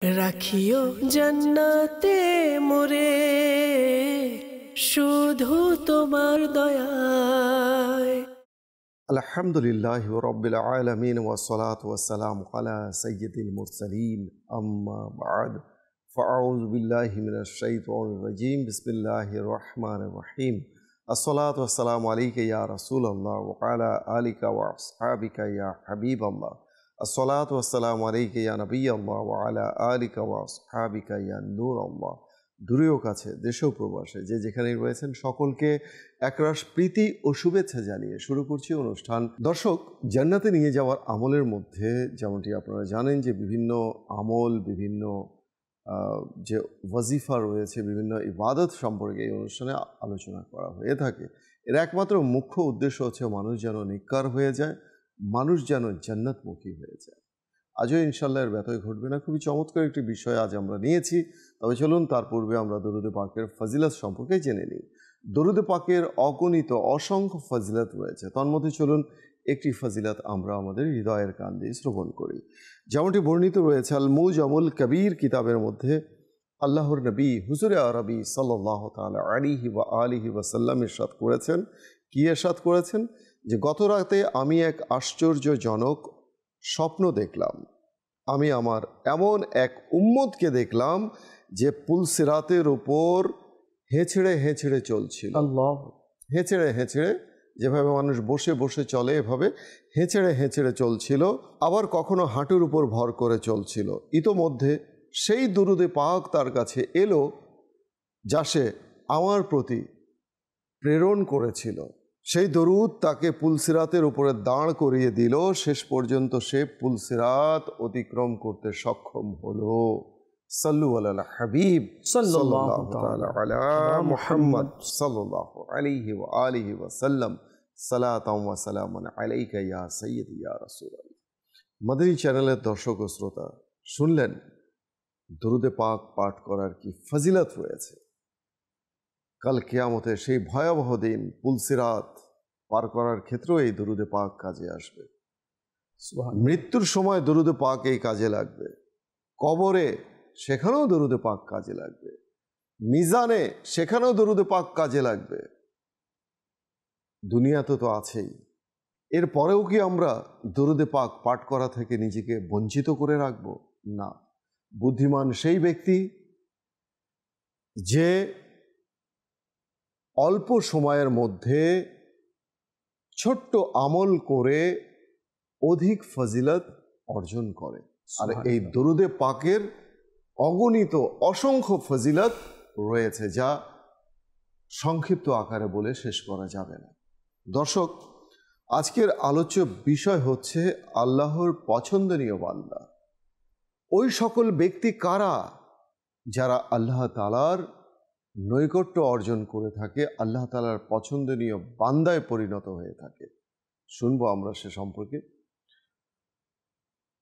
রাখিও জান্নাতে মোরে শুধু তোমার দয়ায়। আলহামদুলিল্লাহি রাব্বিল আলামিন ওয়াসসালাতু ওয়াসসালামু আলা সাইয়্যিদিল মুরসালিন আম্মা বা'দ ফাআউযু বিল্লাহি মিনাশ শাইতানির রাজীম বিসমিল্লাহির রহমানির রহিম আসসালাতু ওয়াসসালামু আলাইকা ইয়া রাসূলুল্লাহ ওয়া আলা আলিকা ওয়া আসহাবিকা ইয়া হাবিবাল্লাহ আসসালাতু ওয়াসসালামু আলাইকা ইয়া নবিয়াল্লাহ ওয়া আলা আলিকা ওয়া আসহাবিকা ইয়া নূরাল্লাহ। দূরেও কাছে দেশেও প্রবাসে যে যেখানেই রয়েছেন সকলকে একরাশ প্রীতি ও শুভেচ্ছা জানিয়ে শুরু করছি অনুষ্ঠান। দর্শক, জান্নাতে নিয়ে যাওয়ার আমলের মধ্যে যেমনটি আপনারা জানেন যে বিভিন্ন আমল, বিভিন্ন যে ওয়াজিফা রয়েছে, বিভিন্ন ইবাদত সম্পর্কে এই অনুষ্ঠানে আলোচনা করা হয়ে থাকে। এর একমাত্র মুখ্য উদ্দেশ্য হচ্ছে মানুষ যেন নিকার হয়ে যায়, মানুষ যেন জান্নাতমুখী হয়ে যায়। আজও ইনশাল্লাহ এর ব্যতয় ঘটবে না। খুবই চমৎকার একটি বিষয় আজ আমরা নিয়েছি। তবে চলুন তার পূর্বে আমরা দরুদে পাকের ফজিলত সম্পর্কে জেনে নিই। দরুদে পাকের অগণিত অসংখ্য ফজিলত রয়েছে, তন্মধ্যে চলুন একটি ফজিলত আমরা আমাদের হৃদয়ের কান দিয়ে শ্রবণ করি। যেমনটি বর্ণিত রয়েছে আল মুজামুল কবির কিতাবের মধ্যে, আল্লাহর নবী হুজুরে আরবি সাল্লাল্লাহু তাআলা আলাইহি ওয়া আলিহি ওয়াসাল্লাম ইরশাদ করেছেন। কি ইরশাদ করেছেন? যে গত রাতে আমি এক আশ্চর্যজনক স্বপ্ন দেখলাম। আমি আমার এমন এক উম্মতকে দেখলাম যে পুলসিরাতের উপর হেঁচড়ে হেঁচড়ে চলছিল। আল্লাহ, হেঁচড়ে হেঁচড়ে, যেভাবে মানুষ বসে বসে চলে এভাবে হেঁচড়ে হেঁচড়ে চলছিল। আবার কখনো হাঁটুর উপর ভর করে চলছিল। ইতোমধ্যে সেই দুরুদে পাক তার কাছে এলো যা সে আমার প্রতি প্রেরণ করেছিল। সেই দরুদ তাকে পুলসিরাতের উপরে দাঁড় করিয়ে দিল। শেষ পর্যন্ত সে পুলসিরাত অতিক্রম করতে সক্ষম হলো। সাল্লু আলাল হাবিব সাল্লাল্লাহু তাআলা আলা মুহাম্মদ সাল্লাল্লাহু আলাইহি ওয়া আলিহি ওয়া সাল্লাম সালাতাম ওয়া সালামান আলাইকা ইয়া সাইয়্যিদি ইয়া রাসূলুল্লাহ। মাদানী চ্যানেলের দর্শক ও শ্রোতা, শুনলেন দরুদে পাক পাঠ করার কি ফজিলত রয়েছে। কাল কিয়ামতের সেই ভয়াবহ দিন পুলসিরাত পার করার ক্ষেত্রেও এই দরুদে পাক কাজে আসবে। মৃত্যুর সময় দরুদে পাক এই কাজে লাগবে। কবরে সেখানেও দরুদে পাক কাজে লাগবে। মিজানে সেখানেও দরুদে পাক কাজে লাগবে। দুনিয়াতে তো আছেই। এরপরেও কি আমরা দরুদে পাক পাঠ করা থেকে নিজেকে বঞ্চিত করে রাখব? না। বুদ্ধিমান সেই ব্যক্তি যে অল্প সময়ের মধ্যে ছোট্ট আমল করে অধিক ফজিলত অর্জন করে। আর এই দরুদে পাকের অগণিত অসংখ্য ফজিলত রয়েছে যা সংক্ষিপ্ত আকারে বলে শেষ করা যাবে না। দর্শক, আজকের আলোচ্য বিষয় হচ্ছে আল্লাহর পছন্দনীয় বান্দা। ওই সকল ব্যক্তি কারা যারা আল্লাহ তাআলার নৈকট্য অর্জন করে থাকে, আল্লাহ তাআলার পছন্দনীয় বান্দায় পরিণত হয়ে থাকে। শুনবো আমরা সে সম্পর্কে।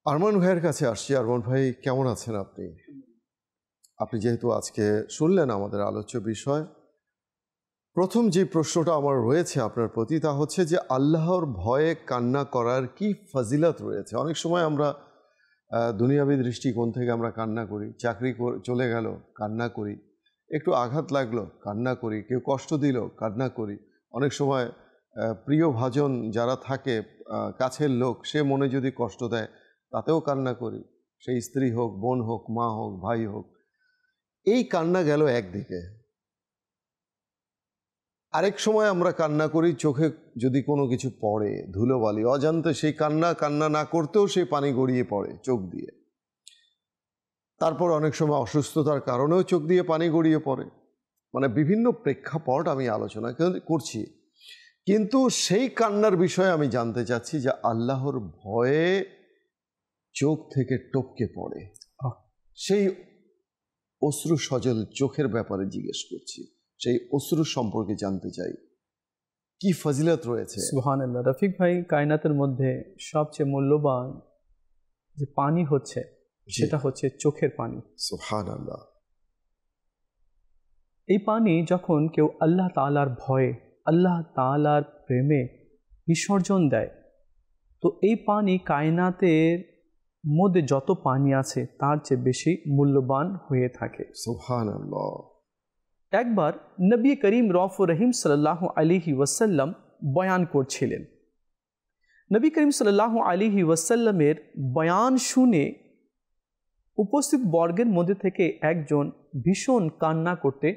আরমান ভাইয়ের কাছে আসছি। আরমান ভাই, কেমন আছেন আপনি? আপনি যেহেতু আজকে শুনলেন আমাদের আলোচ্য বিষয়, প্রথম যে প্রশ্নটা আমার রয়েছে আপনার প্রতি তা হচ্ছে যে আল্লাহর ভয়ে কান্না করার কি ফজিলত রয়েছে। অনেক সময় আমরা দুনিয়াবী দৃষ্টিকোণ থেকে আমরা কান্না করি। চাকরি চলে গেল, কান্না করি। একটু আঘাত লাগলো, কান্না করি। কেউ কষ্ট দিল, কান্না করি। অনেক সময় প্রিয় ভাজন যারা থাকে, কাছের লোক, সে মনে যদি কষ্ট দেয় তাতেও কান্না করি। সেই স্ত্রী হোক, বোন হোক, মা হোক, ভাই হোক। এই কান্না গেল একদিকে। আরেক সময় আমরা কান্না করি চোখে যদি কোনো কিছু পড়ে, ধুলোবালি, অজান্তে সেই কান্না না করতেও সেই পানি গড়িয়ে পড়ে চোখ দিয়ে। তারপর অনেক সময় অসুস্থতার কারণেও চোখ দিয়ে পানি গড়িয়ে পড়ে। মানে বিভিন্ন প্রেক্ষাপট আমি আলোচনা করছি। কিন্তু সেই কান্নার বিষয়ে আমি জানতে চাচ্ছি যে আল্লাহর ভয়ে চোখ থেকে টপকে পড়ে সেই অশ্রু সজল চোখের ব্যাপারে জিজ্ঞেস করছি। সেই অশ্রু সম্পর্কে জানতে চাই, কি ফজিলত রয়েছে। সুবহানাল্লাহ। রফিক ভাই, কায়নাতের মধ্যে সবচেয়ে মূল্যবান যে পানি হচ্ছে সেটা হচ্ছে চোখের পানি। সুবহানাল্লাহ। এই পানি যখন কেউ আল্লাহ তাআলার ভয়ে, আল্লাহ তাআলার প্রেমে বিসর্জন দেয়, তো এই পানি কায়নাতের মধ্যে যত পানি আছে তার চেয়ে বেশি মূল্যবান হয়ে থাকে। সুবহানাল্লাহ। একবার নবী করিম রউফুর রহিম সাল্লাল্লাহু আলাইহি ওয়াসাল্লাম বয়ান করছিলেন। নবী করিম সাল্লাল্লাহু আলাইহি ওয়াসাল্লামের বয়ান শুনে উপস্থিত বর্গের মধ্যে থেকে একজন ভীষণ কান্না করতে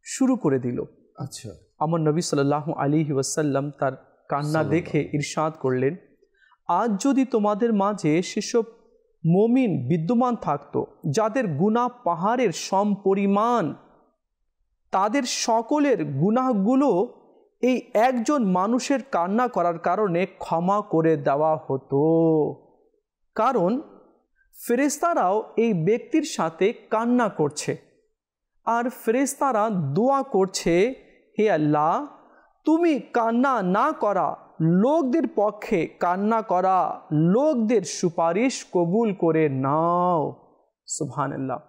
শুরু করে দিল। আচ্ছা। আমার নবী সাল্লাল্লাহু আলাইহি ওয়াসাল্লাম তার কান্না দেখে ইরশাদ করলেন, আজ যদি তোমাদের মাঝে সেসব মুমিন বিদ্যমান থাকতো যাদের গুনাহ পাহাড়ের সমপরিমাণ, তাদের সকলের গুনাহগুলো এই একজন মানুষের কান্না করার কারণে ক্ষমা করে দেওয়া হতো। কারণ ফেরেশতারাও এই ব্যক্তির সাথে কান্না করছে, আর ফেরেশতারা দোয়া করছে, হে আল্লাহ, তুমি কান্না না করা লোকদের পক্ষে কান্না করা লোকদের সুপারিশ কবুল করে নাও। সুবহানাল্লাহ।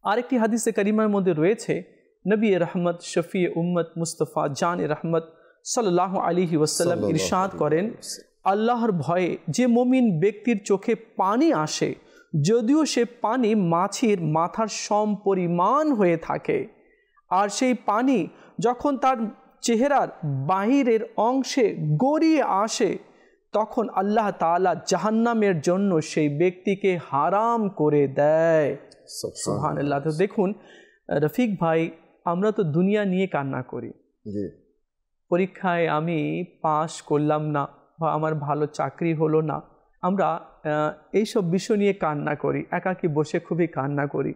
আরেকটি হাদিসে কারিমার মধ্যে রয়েছে, নবী রহমত শফি উম্মত মুস্তফা জান রহমত সাল্লাল্লাহু আলাইহি ওয়াসাল্লাম ইরশাদ করেন, আল্লাহর ভয়ে যে মুমিন ব্যক্তির চোখে পানি আসে, যদিও সে পানি মাছির মাথার সমপরিমাণ হয়ে থাকে, আর সেই পানি যখন তার চেহারার বাহিরের অংশে গড়িয়ে আসে, তখন আল্লাহ তাআলা জাহান্নামের জন্য সেই ব্যক্তিকে হারাম করে দেয়। সুবহানাল্লাহ। তো দেখুন রফিক ভাই, আমরা তো দুনিয়া নিয়ে কান্না করি। পরীক্ষায় আমি পাস করলাম না বা আমার ভালো চাকরি হলো না, আমরা এইসব বিষয় নিয়ে কান্না করি, একাকী বসে খুবই কান্না করি।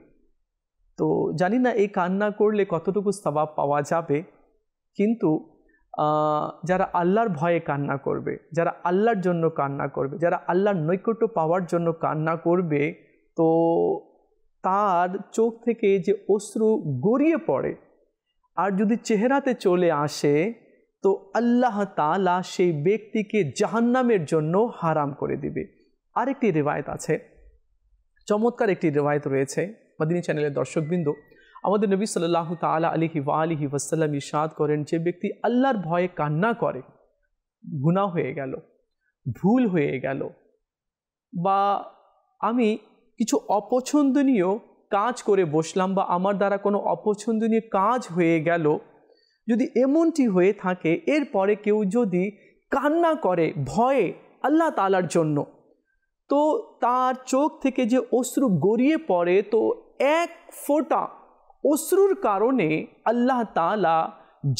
তো জানি না এই কান্না করলে কতটুকু সওয়াব পাওয়া যাবে, কিন্তু যারা আল্লাহর ভয়ে কান্না করবে, যারা আল্লাহর জন্য কান্না করবে, যারা আল্লাহর নৈকট্য পাওয়ার জন্য কান্না করবে, তো তার চোখ থেকে যে অশ্রু গড়িয়ে পড়ে আর যদি চেহারাতে চলে আসে, তো আল্লাহ তাআলা সেই ব্যক্তিকে জাহান্নামের জন্য হারাম করে দিবে। আরেকটি রিওয়ায়েত আছে, চমৎকার একটি রিওয়ায়েত রয়েছে, মদিনী চ্যানেলের দর্শকবৃন্দ, আমাদের নবী সাল্লাল্লাহু তাআলা আলাইহি ওয়াসাল্লাম ইরশাদ করেন, যে ব্যক্তি আল্লাহর ভয়ে কান্না করে, গুনাহ হয়ে গেল, ভুল হয়ে গেল, বা আমি কিছু অপছন্দনীয় কাজ করে বসলাম, বা আমার দ্বারা কোনো অপছন্দনীয় কাজ হয়ে গেল, যদি এমনটি হয়ে থাকে, এরপরে কেউ যদি কান্না করে ভয়ে আল্লাহ তাআলার জন্য, তো তার চোখ থেকে যে অশ্রু গড়িয়ে পড়ে, তো এক ফোঁটা অশ্রুর কারণে আল্লাহ তাআলা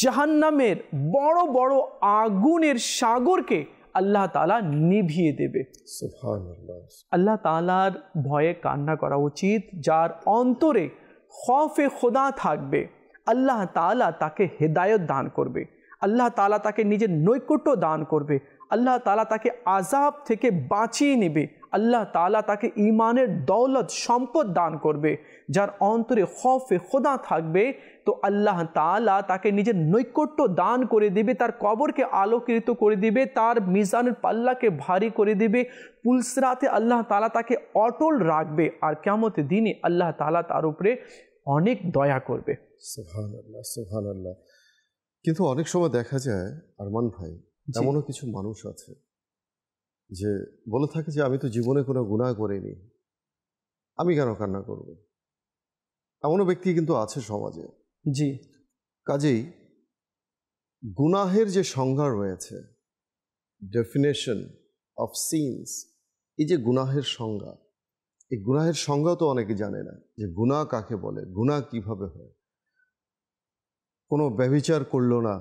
জাহান্নামের বড় বড় আগুনের সাগরকে আল্লাহ তাআলা নিভিয়ে দেবে। সুবহানাল্লাহ। আল্লাহ তাআলার ভয়ে কান্না করা উচিত। যার অন্তরে খৌফে খোদা থাকবে, আল্লাহ তাআলা তাকে হেদায়েত দান করবে, আল্লাহ তাআলা তাকে নিজের নৈকট্য দান করবে, আল্লাহ তাআলা তাকে আযাব থেকে বাঁচিয়ে নেবে, আল্লাহ তাআলা তাকে ঈমানের দৌলত সম্পদ দান করবে। যার অন্তরে খৌফে খোদা থাকবে, তো আল্লাহ তাআলা তাকে নিজের নৈকট্য দান করে দিবে, তার কবরকে আলোকিত করে দিবে, তার মিজানের পাল্লাকে ভারী করে দিবে, পুলসিরাতে আল্লাহ তাআলা তাকে অটল রাখবে, আর কিয়ামতের দিনে আল্লাহ তাআলা তার উপরে অনেক দয়া করবে। সুবহানাল্লাহ, সুবহানাল্লাহ। কিন্তু অনেক সময় দেখা যায় আরমান ভাই, এমনও কিছু মানুষ আছে যে বলে থাকে যে আমি তো জীবনে কোনো গুনাহ করিনি, আমি কেন কান্না করব। এমনও ব্যক্তি কিন্তু আছে সমাজে। জি। কাজেই গুনাহের যে সংজ্ঞা রয়েছে, ডেফিনেশন অফ সিনস, এই যে গুনাহের সংজ্ঞা, এই গুনাহের সংজ্ঞা তো অনেকে জানে না যে গুনাহ কাকে বলে, গুনাহ কিভাবে হয়। কোনো ব্যভিচার করলো না,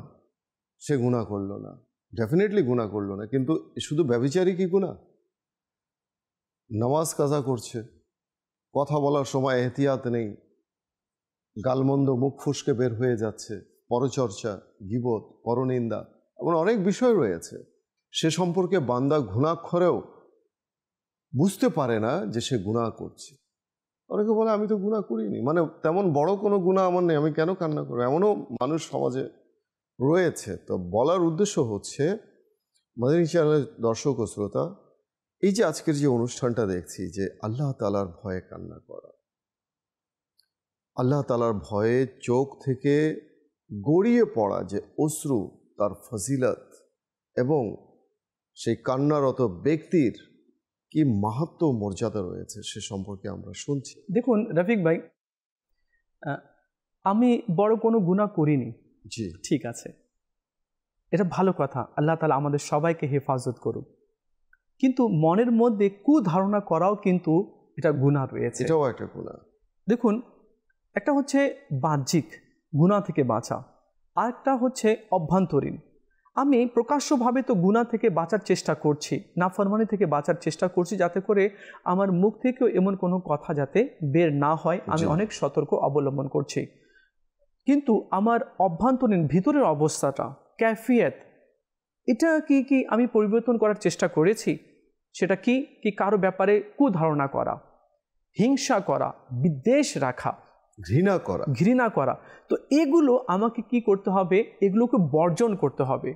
সে গুনাহ করলো না, ডেফিনেটলি গুনাহ করলো না, কিন্তু শুধু ব্যভিচারই কি গুনাহ? নামাজ কাজা করছে, কথা বলার সময় এহতিয়াত নেই, গালমন্দ মুখ ফুসকে বের হয়ে যাচ্ছে, পরচর্চা, গীবত, পরনিন্দা, এমন অনেক বিষয় রয়েছে, সে সম্পর্কে বান্দা ঘুণাক্ষরেও বুঝতে পারে না যে সে গুনাহ করছে। অনেকে বলে আমি তো গুনাহ করিনি, মানে তেমন বড় কোনো গুনাহ আমার নেই, আমি কেন কান্না করব। এমনও মানুষ সমাজে রয়েছে। তো বলার উদ্দেশ্য হচ্ছে, মাদানী চ্যানেলের দর্শক ও শ্রোতা, এই যে আজকের যে অনুষ্ঠানটা দেখছি, যে আল্লাহ তাআলার ভয়ে কান্না করা, আল্লাহ তাআলার ভয়ে চোখ থেকে গড়িয়ে পড়া যে অশ্রু, তার ফজিলত এবং সেই কান্নারত ব্যক্তির কি মাহাত্ম্য মর্যাদা রয়েছে সে সম্পর্কে আমরা শুনছি। দেখুন রফিক ভাই, আমি বড় কোনো গুনাহ করিনি, জি, ঠিক আছে, এটা ভালো কথা, আল্লাহ তাআলা আমাদের সবাইকে হেফাজত করুক। কিন্তু মনের মধ্যে কুধারণা করাও কিন্তু এটা গুনাহ রয়েছে, এটাও একটা গুনাহ। দেখুন, একটা হচ্ছে বাহ্যিক গুনাহ থেকে বাঁচা, আরেকটা হচ্ছে অভ্যন্তরীণ। আমি প্রকাশ্যভাবে তো গুনাহ থেকে বাঁচার চেষ্টা করছি, নাফরমানি থেকে বাঁচার চেষ্টা করছি, যাতে করে আমার মুখ থেকেও এমন কোনো কথা যাতে বের না হয়, আমি অনেক সতর্ক অবলম্বন করছি। কিন্তু আমার অভ্যন্তরীণ ভিতরের অবস্থাটা, ক্যাফিয়ত, এটা কি আমি পরিবর্তন করার চেষ্টা করেছি? সেটা কি কারো ব্যাপারে কুধারণা করা, হিংসা করা, বিদ্বেষ রাখা, ঘৃণা করা। তো এগুলো আমাকে কি করতে হবে? এগুলোকে বর্জন করতে হবে।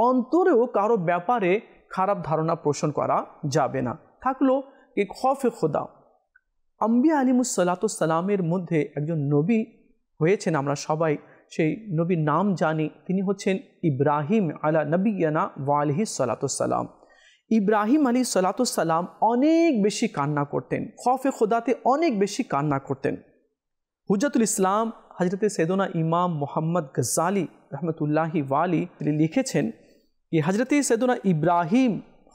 অন্তরেও কারো ব্যাপারে খারাপ ধারণা পোষণ করা যাবে না। থাকলো কি খৌফে খোদা। আম্বিয়া আলিমুসসালাতুসসালামের মধ্যে একজন নবী হয়েছেন, আমরা সবাই সেই নবীর নাম জানি। তিনি হচ্ছেন ইব্রাহিম আলা নবিয়ানা ওয়া আলাইহিস সালাতুসসালাম। ইব্রাহিম আলী সালাতুসসালাম অনেক বেশি কান্না করতেন, খৌফে খোদাতে অনেক বেশি কান্না করতেন। হুজ্জাতুল ইসলাম হজরত সৈয়দনা ইমাম মোহাম্মদ গজ্জালি রহমতুল্লাহি ওয়ালি তিনি লিখেছেন कि हज़रत सैयदना ইব্রাহিম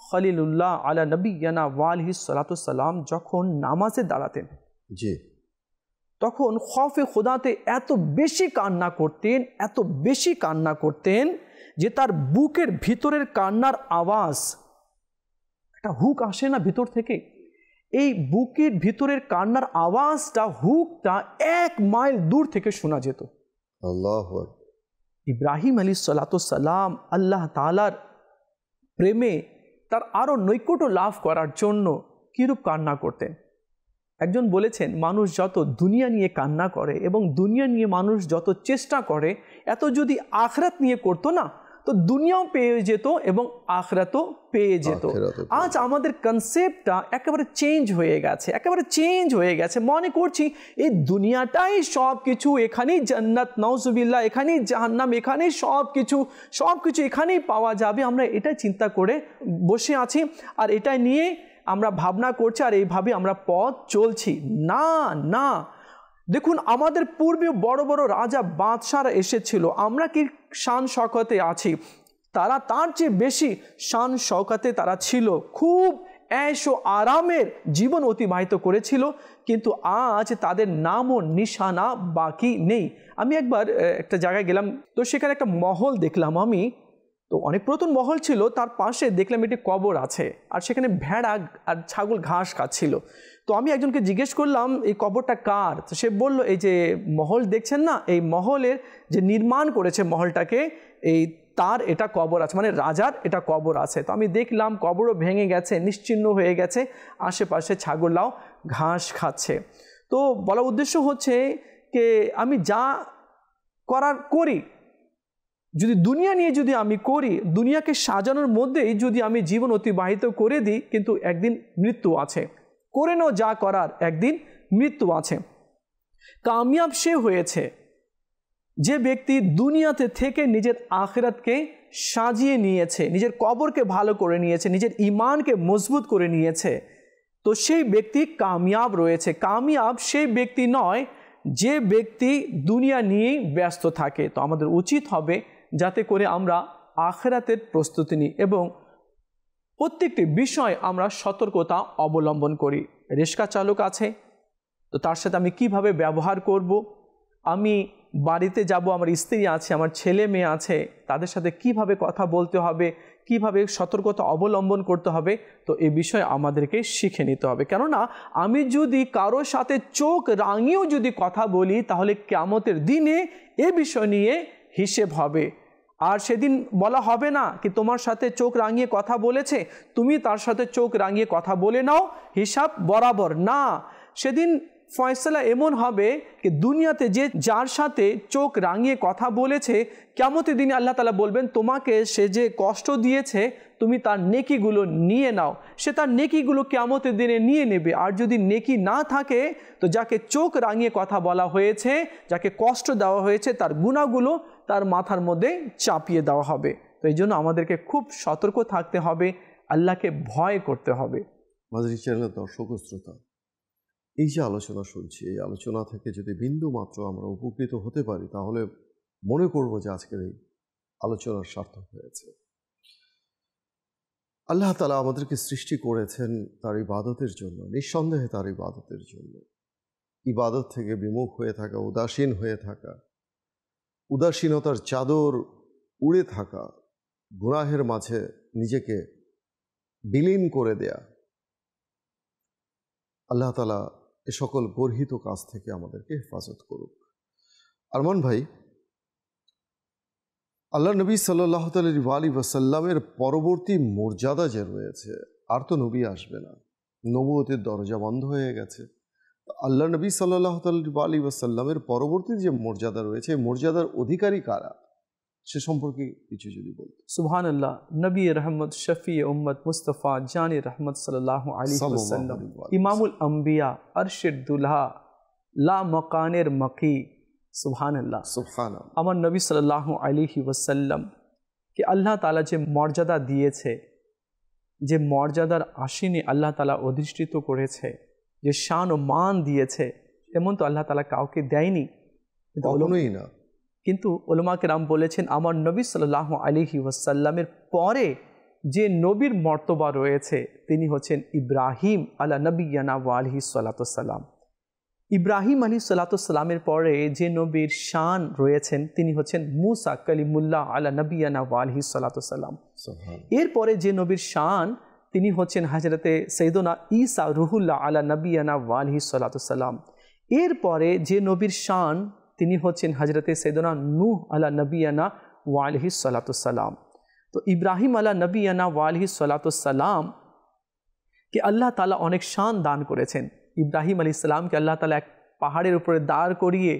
খলিলুল্লাহ আলা নবিয়ানা ওয়া আলাইহিস সালাতুসসালাম যখন নামাজে দাঁড়াতেন, জি, তখন খৌফে খোদাতে এত বেশি কান্না করতেন যে তার বুকের ভিতরের কান্নার আওয়াজ, একটা হুক আসে না ভিতর থেকে, এই বুকের ভিতরের কান্নার আওয়াজটা, হুকটা 1 মাইল দূর থেকে শোনা যেত। আল্লাহু আকবার। ইব্রাহিম আলাইহিস সালাম আল্লাহ তাআলার প্রেমে তার আরও নৈকট্য লাভ করার জন্য কিরূপ কান্না করতেন। একজন বলেছেন, মানুষ যত দুনিয়া নিয়ে কান্না করে এবং দুনিয়া নিয়ে মানুষ যত চেষ্টা করে, এত যদি আখিরাত নিয়ে করতো না, তো দুনিয়াও পেয়ে যেত এবং আখিরাতও পেয়ে যেত। আজ আমাদের কনসেপ্টটা একেবারে চেঞ্জ হয়ে গেছে, মনে করছি এই দুনিয়াটাই সব কিছু, এখানেই জান্নাত, নাউজুবিল্লাহ, এখানেই জাহান্নাম, এখানেই সব কিছু এখানেই পাওয়া যাবে। আমরা এটাই চিন্তা করে বসে আছি, আর এটাই নিয়ে আমরা ভাবনা করছি, আর এইভাবে আমরা পথ চলছি। না, দেখুন, আমাদের পূর্বে বড় বড় রাজা বাদশারা এসেছিল, আমরা কি শান শওকতে আছি? তারা তার চেয়ে বেশি শান শওকতে তারা ছিল, খুব ऐश ও আরামের জীবন অতিবাহিত করেছিল, কিন্তু আজ তাদের নাম ও নিশানা বাকি নেই। আমি একবার একটা জায়গায় গেলাম, তো সেখানে একটা মহল দেখলাম আমি, তো অনেক পুরাতন মহল ছিল, তার পাশে দেখলাম একটি কবর আছে, আর সেখানে ভেড়া আর ছাগল ঘাস খাচ্ছিল। তো আমি একজনকে জিজ্ঞেস করলাম, এই কবরটা কার? তো সে বলল, এই যে মহল দেখছেন না, এই মহলের যে নির্মাণ করেছে মহলটাকে, এই তার এটা কবর আছে, মানে রাজার এটা কবর আছে। তো আমি দেখলাম কবরও ভেঙে গেছে, নিশ্চিহ্ন হয়ে গেছে, আশেপাশে ছাগলরাও ঘাস খাচ্ছে। তো বলার উদ্দেশ্য হচ্ছে যে আমি যা করি, যদি দুনিয়া নিয়ে যদি আমি করি, দুনিয়াকে সাজানোর মধ্যেই যদি আমি জীবন অতিবাহিত করে দিই, কিন্তু একদিন মৃত্যু আছে। করে নাও যা করার, একদিন মৃত্যু আছে। কামিয়াব সে হয়েছে যে ব্যক্তি দুনিয়াতে থেকে নিজের আখিরাতকে সাজিয়ে নিয়েছে, নিজের কবরকে ভালো করে নিয়েছে, নিজের ঈমানকে মজবুত করে নিয়েছে, তো সেই ব্যক্তি কামিয়াব রয়েছে। কামিয়াব সেই ব্যক্তি নয় যে ব্যক্তি দুনিয়া নিয়েই ব্যস্ত থাকে। তো আমাদের উচিত হবে যাতে করে আমরা আখিরাতের প্রস্তুতি নিই এবং প্রত্যেকটি বিষয় আমরা সতর্কতা অবলম্বন করি। রিক্সা চালক আছে, তো তার সাথে আমি কিভাবে ব্যবহার করব, আমি বাড়িতে যাব, আমার স্ত্রী আছে, আমার ছেলে মেয়ে আছে, তাদের সাথে কিভাবে কথা বলতে হবে, কিভাবে সতর্কতা অবলম্বন করতে হবে, তো এই বিষয়ে আমাদেরকে শিখে নিতে হবে। কেননা আমি যদি কারোর সাথে চোখ রাঙিয়েও যদি কথা বলি, তাহলে কিয়ামতের দিনে এ বিষয় নিয়ে হিসেব হবে। আর সেদিন বলা হবে না কি তোমার সাথে চোখ রাঙিয়ে কথা বলেছে, তুমি তার সাথে চোখ রাঙিয়ে কথা বলে নাও, হিসাব বরাবর না। সেদিন ফয়সালা এমন হবে কি দুনিয়াতে যে যার সাথে চোখ রাঙিয়ে কথা বলেছে, কিয়ামতের দিনে আল্লাহ তাআলা বলবেন, তোমাকে সে যে কষ্ট দিয়েছে তুমি তার নেকিগুলো নিয়ে নাও। সে তার নেকিগুলো কিয়ামতের দিনে নিয়ে নেবে। আর যদি নেকি না থাকে, তো যাকে চোখ রাঙিয়ে কথা বলা হয়েছে, যাকে কষ্ট দেওয়া হয়েছে, তার গুনাহগুলো তার মাথার মধ্যে চাপিয়ে দেওয়া হবে। তো এই জন্য আমাদেরকে খুব সতর্ক থাকতে হবে, আল্লাহকে ভয় করতে হবে। মাদানী চ্যানেলের দর্শক ও শ্রোতা, এই যে আলোচনা শুনছি, এই আলোচনা থেকে যদি বিন্দু মাত্র আমরা উপকৃত হতে পারি তাহলে মনে করব যে আজকের এই আলোচনার সার্থক হয়েছে। আল্লাহ তাআলা আমাদেরকে সৃষ্টি করেছেন তার ইবাদতের জন্য, নিঃসন্দেহে তার ইবাদতের জন্য। ইবাদত থেকে বিমুখ হয়ে থাকা, উদাসীন হয়ে থাকা, উদাসীনতার চাদর উড়ে থাকা, গুনাহের মাঝে নিজেকে বিলীন করে দেয়া, আল্লাহ তাআলা এ সকল গর্হিত কাজ থেকে আমাদেরকে হেফাজত করুক। আরমান ভাই, আল্লাহ নবী সাল্লাল্লাহু আলাইহি ওয়াসাল্লামের পরবর্তী মর্যাদা যে রয়েছে, আর তো নবী আসবে না, নবুয়তের দরজা বন্ধ হয়ে গেছে। আল্লাহ নবী সাল্লাল্লাহু আলাইহি ওয়াসাল্লামের পরবর্তী যে মর্যাদা রয়েছে, মর্যাদার অধিকারী কারা, সে সম্পর্কে কিছু যদি বলতে। সুবহানাল্লাহ। নবী রহমত, শফি উম্মত, মুস্তফা জানি রহমত সাল্লাল্লাহু আলাইহি ওয়াসাল্লাম, ইমামুল আম্বিয়া, আরশের দুলহা, লা মকানের মকি। সুবহানাল্লাহ, সুবহানাল্লাহ। আমার নবী সাল্লাল্লাহু আলাইহি ওয়াসাল্লাম কে আল্লাহ তাআলা যে মর্যাদা দিয়েছে, যে মর্যাদার আসনে আল্লাহ তাআলা অধিষ্ঠিত করেছে, যে শান ও মান দিয়েছে, তেমন তো আল্লাহ তাআলা কাউকে দেয়নি। কখনোই না। কিন্তু উলামা কেরাম বলেছেন, আমার নবী সাল্লাল্লাহু আলাইহি ওয়াসাল্লামের পরে যে নবীর মর্তবা রয়েছে তিনি হচ্ছেন ইব্রাহিম আলা নবিয়ানা ওয়া আলাইহি সাল্লাতু সাল্লাম। ইব্রাহিম আলাইহিস সালাতু সালামের পরে যে নবীর শান রয়েছেন তিনি হচ্ছেন মুসা কালিমুল্লাহ আলা নবিয়ানা ওয়া আলাইহিস সালাতু সাল্লাম। এরপরে যে নবীর শান তিনি হচ্ছেন হযরতে সাইয়্যিদুনা ঈসা রুহুল্লাহ আলা নবিয়ানা ওয়া আলাইহিস সালাতু সাল্লাম। এরপরে যে নবীর শান তিনি হচ্ছেন হযরতে সাইয়্যিদুনা নূহ আলা নবিয়ানা ওয়া আলাইহিস সালাতু সাল্লাম। তো ইব্রাহিম আলা নবিয়ানা ওয়া আলাইহিস সালাতু সাল্লাম কে আল্লাহ তাআলা অনেক শান দান করেছেন। ইব্রাহিম আলাইহিস সালামকে আল্লাহ তাআলা এক পাহাড়ের উপরে দাঁড় করিয়ে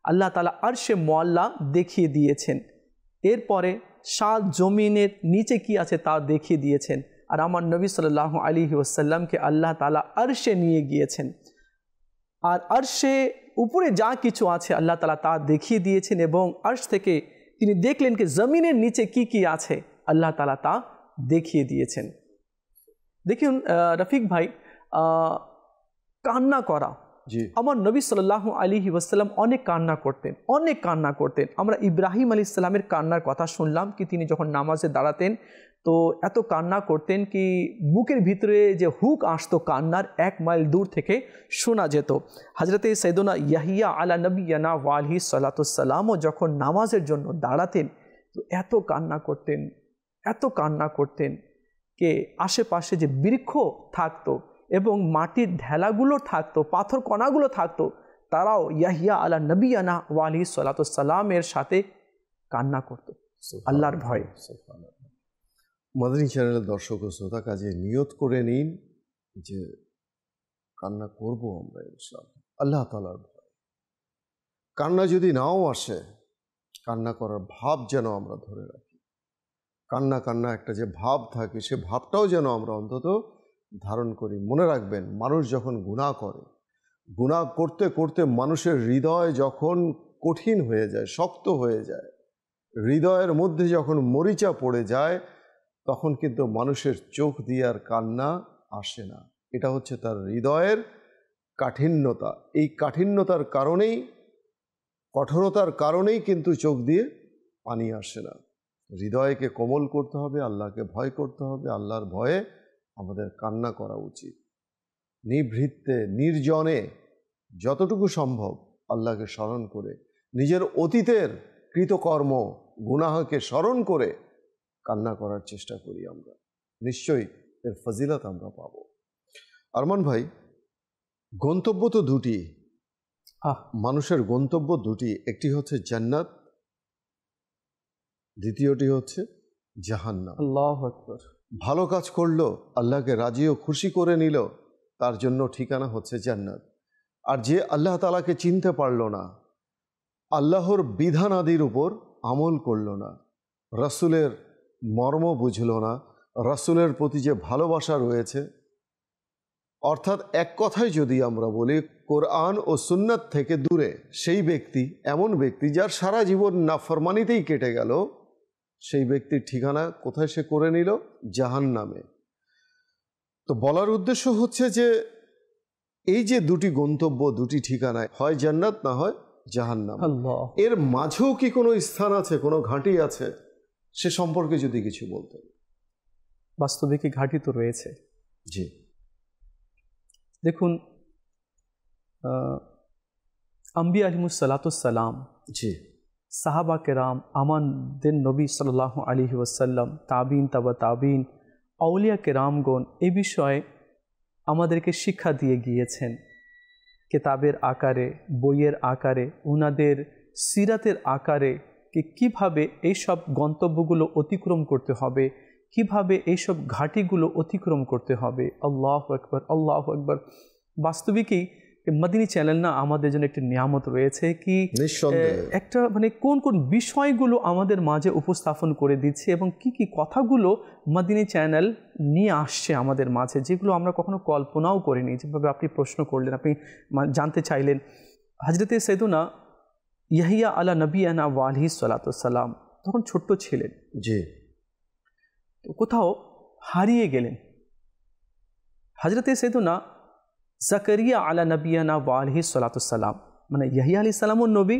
আল্লাহ তাআলা আরশে মুআল্লা দেখিয়ে দিয়েছেন। এরপরে 7 জমিনের নিচে কি আছে তা দেখিয়ে দিয়েছেন। আর আমার নবী সাল্লাল্লাহু আলাইহি ওয়াসাল্লামকে আল্লাহ তাআলা আরশে নিয়ে গিয়েছেন, আর আরশে উপরে যা কিছু আছে আল্লাহ তাআলা তা দেখিয়ে দিয়েছেন, এবং আরশ থেকে তিনি দেখলেন যে জমিনের নিচে কি কি আছে আল্লাহ তাআলা তা দেখিয়ে দিয়েছেন। দেখুন রফিক ভাই, কান্না করা, আমার নবী সাল্লাল্লাহু আলাইহি ওয়াসাল্লাম অনেক কান্না করতেন। আমরা ইব্রাহিম আলাইহিস সালামের কান্নার কথা শুনলাম কি তিনি যখন নামাজে দাঁড়াতেন তো এত কান্না করতেন কি বুকের ভিতরে যে হুক আসতো কান্নার 1 মাইল দূর থেকে শোনা যেত। হযরতে সাইয়্যিদুনা ইয়াহিয়া আলা নবিয়ানা ওয়া আলাইহিস সালাতু সালামও যখন নামাজের জন্য দাঁড়াতেন তো এত কান্না করতেন কে আশেপাশে যে বৃক্ষ থাকতো এবং মাটির ঢেলাগুলো থাকতো, পাথর কণাগুলো থাকতো, তারাও ইয়াহিয়া আলা নবিয়ানা ওয়া আলাইহিস সালাতু সালামের সাথে কান্না করত আল্লাহর ভয়ে। মাদানী চ্যানেলের দর্শক ও শ্রোতা, কাজে নিয়ত করে নিন যে কান্না করব আমরা ইনশাআল্লাহ আল্লাহ তাআলার ভয়ে। কান্না যদি নাও আসে, কান্না করার ভাব যেন আমরা ধরে রাখি। কান্না একটা যে ভাব থাকে সে ভাবটাও যেন আমরা অন্তত ধারণ করি। মনে রাখবেন, মানুষ যখন গুনাহ করে, গুনাহ করতে করতে মানুষের হৃদয় যখন কঠিন হয়ে যায়, শক্ত হয়ে যায়, হৃদয়ের মধ্যে যখন মরিচা পড়ে যায়, তখন কিন্তু মানুষের চোখ দিয়ে আর কান্না আসে না। এটা হচ্ছে তার হৃদয়ের কাঠিন্যতা। এই কাঠিন্যতার কারণেই, কঠোরতার কারণেই কিন্তু চোখ দিয়ে পানি আসে না। হৃদয়কে কোমল করতে হবে, আল্লাহকে ভয় করতে হবে। আল্লাহর ভয়ে আমাদের কান্না করা উচিত। নিভৃতে নির্জনে যতটুকু সম্ভব আল্লাহকে স্মরণ করে, নিজের অতীতের কৃতকর্ম গুনাহকে স্মরণ করে কান্না করার চেষ্টা করি আমরা, নিশ্চয়ই এর ফজিলত আমরা পাব। আরমান ভাই, গন্তব্য তো দুটি, মানুষের গন্তব্য দুটি, একটি হচ্ছে জান্নাত, দ্বিতীয়টি হচ্ছে জাহান্নাম। আল্লাহু আকবার। ভালো কাজ করলো, আল্লাহকে রাজি ও খুশি করে নিল, তার জন্য ঠিকানা হচ্ছে জান্নাত। আর যে আল্লাহ তাআলাকে চিনতে পারল না, আল্লাহর বিধানাদির উপর আমল করল না, রাসূলের মর্ম বুঝল না, রাসূলের প্রতি যে ভালোবাসা রয়েছে, অর্থাৎ এক কথায় যদি আমরা বলি কোরআন ও সুন্নাত থেকে দূরে, সেই ব্যক্তি এমন ব্যক্তি যার সারা জীবন নাফরমানিতেই কেটে গেল, সেই ব্যক্তির ঠিকানা কোথায় সে করে নিল? জাহান্নামে। তো তো বলার উদ্দেশ্য হচ্ছে যে এই যে দুটি গন্তব্য, দুটি ঠিকানায়, হয় জান্নাত না হয় জাহান্নাম, আল্লাহ, এর মাঝেও কি কোনো স্থান আছে, কোনো ঘাঁটি আছে, সে সম্পর্কে যদি কিছু বলতেন। বাস্তবিক ঘাঁটি তো রয়েছে। জি। দেখুন, আম্বিয়া আলিমুসালাতুসাল্লাম, জি, সাহাবা কেরাম, আমাদের নবী সাল্লাল্লাহু আলাইহি ওয়াসাল্লাম, তাবিন, তাবা তাবিন, আউলিয়া কেরামগণ এই বিষয়ে আমাদেরকে শিক্ষা দিয়ে গিয়েছেন কেতাবের আকারে, বইয়ের আকারে, ওনাদের সিরাতের আকারে, কীভাবে এইসব গন্তব্যগুলো অতিক্রম করতে হবে, কিভাবে এইসব ঘাটিগুলো অতিক্রম করতে হবে। আল্লাহু আকবার, আল্লাহু আকবার। বাস্তবিকই মদিনী চ্যানেল না আমাদের জন্য একটি নিয়ামত রয়েছে, কি একটা মানে কোন কোন বিষয়গুলো আমাদের মাঝে উপস্থাপন করে দিচ্ছে এবং কি কি কথাগুলো মদিনী চ্যানেল নিয়ে আসছে আমাদের মাঝে, যেগুলো আমরা কখনো কল্পনাও করিনি। যেভাবে আপনি প্রশ্ন করলেন, আপনি জানতে চাইলেন, হযরতে সাইয়্যিদুনা ইয়াহিয়া আলা নবিয়ানা ওয়া আলাইহিস সালাতুস সালাম তখন ছোট্ট ছিলেন। জি। তো কোথাও হারিয়ে গেলেন। হযরতে সাইয়্যিদুনা জাকারিয়া আলা নবিয়ানা ওয়া আলাইহিস সালাতুস সালাম, মানে ইয়াহিয়া আলাইহিস সালামও নবী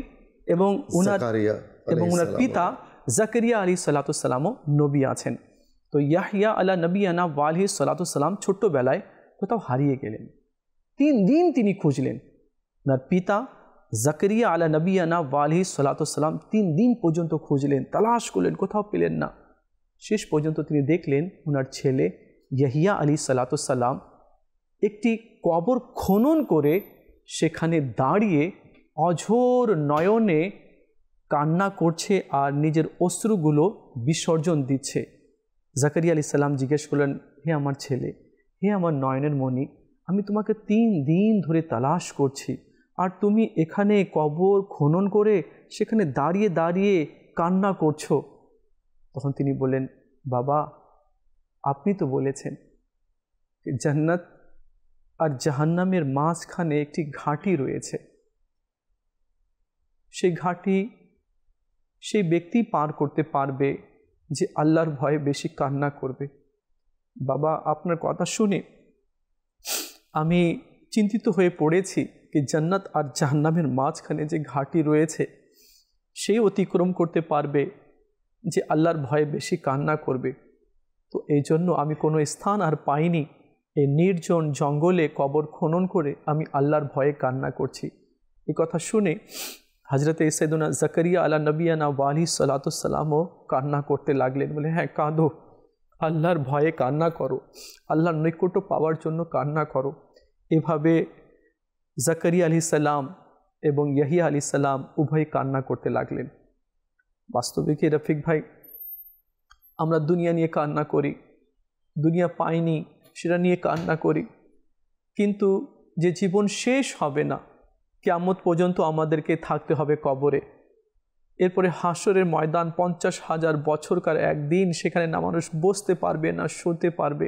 এবং ওনার পিতা জাকারিয়া আলাইহিস সালাতুস সালামও নবী আছেন। তো ইয়াহিয়া আলা নবিয়ানা ওয়া আলাইহিস সালাতুস সালাম ছোট্টবেলায় কোথাও হারিয়ে গেলেন। 3 দিন তিনি খুঁজলেন। ওনার পিতা জাকারিয়া আলা নবিয়ানা ওয়া আলাইহিস সালাতুস সালাম 3 দিন পর্যন্ত খুঁজলেন, তালাশ করলেন, কোথাও পেলেন না। শেষ পর্যন্ত তিনি দেখলেন ওনার ছেলে ইয়াহিয়া আলাইহিস সালাতুস সালাম একটি কবর খনন করে সেখানে দাঁড়িয়ে অঝোর নয়নে কান্না করছে আর নিজের অশ্রুগুলো বিসর্জন দিচ্ছে। জাকারিয়া আলাইহিস সালাম জিজ্ঞেস করলেন, হে আমার ছেলে, হে আমার নয়নের মণি, আমি তোমাকে 3 দিন ধরে তালাশ করছি, আর তুমি এখানে কবর খনন করে সেখানে দাঁড়িয়ে দাঁড়িয়ে কান্না করছো। তখন তিনি বললেন, বাবা, আপনি তো বলেছেন জান্নাত আর জাহান্নামের মাঝখানে একটি ঘাঁটি রয়েছে। সেই ঘাঁটি সেই ব্যক্তি পার করতে পারবে যে আল্লাহর ভয়ে বেশি কান্না করবে। বাবা, আপনার কথা শুনে আমি চিন্তিত হয়ে পড়েছি যে জান্নাত আর জাহান্নামের মাঝখানে যে ঘাঁটি রয়েছে সেই অতিক্রম করতে পারবে যে আল্লাহর ভয়ে বেশি কান্না করবে। তো এই জন্য আমি কোনো স্থান আর পাইনি, এই নির্জন জঙ্গলে কবর খনন করে আমি আল্লাহর ভয়ে কান্না করছি। এই কথা শুনে হযরতে সাইয়্যিদুনা জাকারিয়া আলা নবিয়ানা ওয়া আলাইহিস সালাতুস সালামও কান্না করতে লাগলেন। বলে, হ্যাঁ, কাঁদো, আল্লাহর ভয়ে কান্না করো, আল্লাহর নৈকট্য পাওয়ার জন্য কান্না করো। এভাবে জাকারিয়া আলাইহিস সালাম এবং ইয়াহিয়া আলাইহিস সালাম উভয় কান্না করতে লাগলেন। বাস্তবে কি রফিক ভাই, আমরা দুনিয়া নিয়ে কান্না করি, দুনিয়া পাইনি সেটা নিয়ে কান্না করি, কিন্তু যে জীবন শেষ হবে না, কিয়ামত পর্যন্ত আমাদেরকে থাকতে হবে কবরে। এরপরে হাসরের ময়দান 50,000 বছরকার একদিন, সেখানে না মানুষ বসতে পারবে না শুতে পারবে,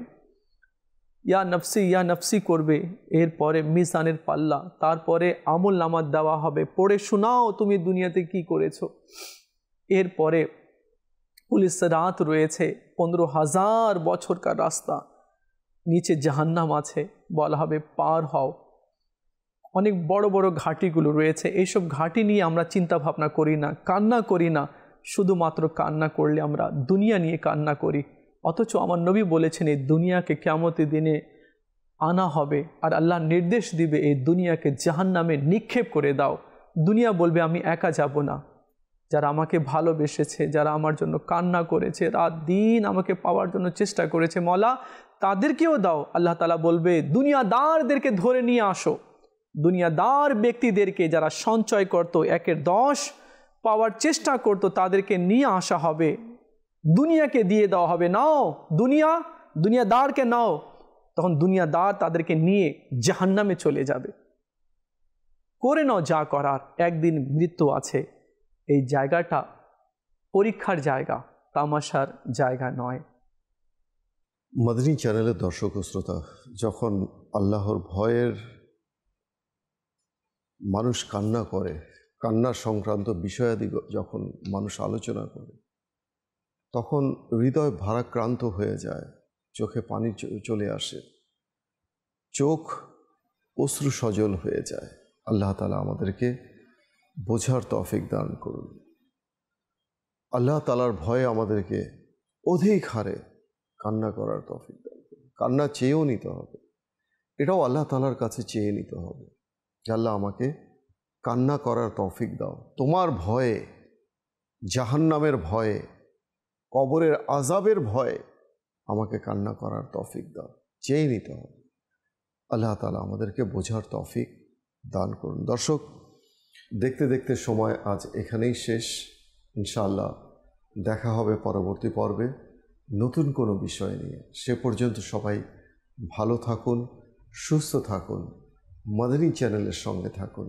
ইয়া নফসি করবে। এরপরে মিজানের পাল্লা, তারপরে আমল নামা দেওয়া হবে, পড়ে শোনাও তুমি দুনিয়াতে কি করেছো। এরপরে পুলিশ রাত রয়েছে, 15,000 বছরকার রাস্তা, নিচে জাহান্নাম আছে, বলা হবে পার হও। অনেক বড় বড় ঘাটিগুলো রয়েছে, এইসব ঘাটি নিয়ে আমরা চিন্তা ভাবনা করি না, কান্না করি না। শুধুমাত্র কান্না করলে আমরা দুনিয়া নিয়ে কান্না করি। অথচ আমার নবী বলেছেন এই দুনিয়াকে কিয়ামতের দিনে আনা হবে আর আল্লাহ নির্দেশ দিবে এই দুনিয়াকে জাহান্নামে নিক্ষেপ করে দাও। দুনিয়া বলবে আমি একা যাব না, যারা আমাকে ভালোবেসেছে, যারা আমার জন্য কান্না করেছে, রাত দিন আমাকে পাওয়ার জন্য চেষ্টা করেছে, মওলা তাদেরকেও দাও। আল্লাহ তাআলা বলবে দুনিয়াদারদেরকে ধরে নিয়ে আসো, দুনিয়াদার ব্যক্তিদেরকে যারা সঞ্চয় করত, 1-এর 10 পাওয়ার চেষ্টা করত, তাদেরকে নিয়ে আসা হবে, দুনিয়াকে দিয়ে দেওয়া হবে, নাও দুনিয়াদারকে নাও। তখন দুনিয়াদার তাদেরকে নিয়ে জাহান্নামে চলে যাবে। করে নাও যা করার, একদিন মৃত্যু আছে। এই জায়গাটা পরীক্ষার জায়গা, তামাশার জায়গা নয়। মদনী চ্যানেলের দর্শক ও শ্রোতা, যখন আল্লাহর ভয়ের মানুষ কান্না করে, কান্নার সংক্রান্ত বিষয়াদি যখন মানুষ আলোচনা করে, তখন হৃদয় ভারাক্রান্ত হয়ে যায়, চোখে পানি চলে আসে। চোখ অশ্রু সজল হয়ে যায়। আল্লাহ তাআলা আমাদেরকে বোঝার তৌফিক দান করুন। আল্লাহ তাআলার ভয়ে আমাদেরকে অধিক হারে কান্না করার তৌফিক দান করুন। কান্না চেয়েও নিতে হবে, এটাও আল্লাহ তাআলার কাছে চেয়ে নিতে হবে যে আল্লাহ আমাকে কান্না করার তৌফিক দাও, তোমার ভয়ে, জাহান্নামের ভয়ে, কবরের আযাবের ভয়ে আমাকে কান্না করার তৌফিক দাও, চেয়ে নিতে হবে। আল্লাহ তাআলা আমাদেরকে বোঝার তৌফিক দান করুন। দর্শক, দেখতে দেখতে সময় আজ এখানেই শেষ। ইনশাআল্লাহ দেখা হবে পরবর্তী পর্বে নতুন কোনো বিষয় নিয়ে। সে পর্যন্ত সবাই ভালো থাকুন, সুস্থ থাকুন, মাদানী চ্যানেলের সঙ্গে থাকুন।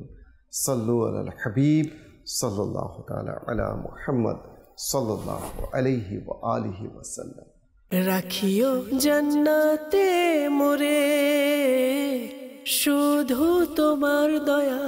সাল্লু আলাল হাবিব সাল্লাল্লাহু তাআলা আলা মুহাম্মদ সাল্লাল্লাহু আলাইহি ওয়া আলিহি ওয়াসাল্লাম। রাখিও জান্নাতে মোরে শুধু তোমার দয়া।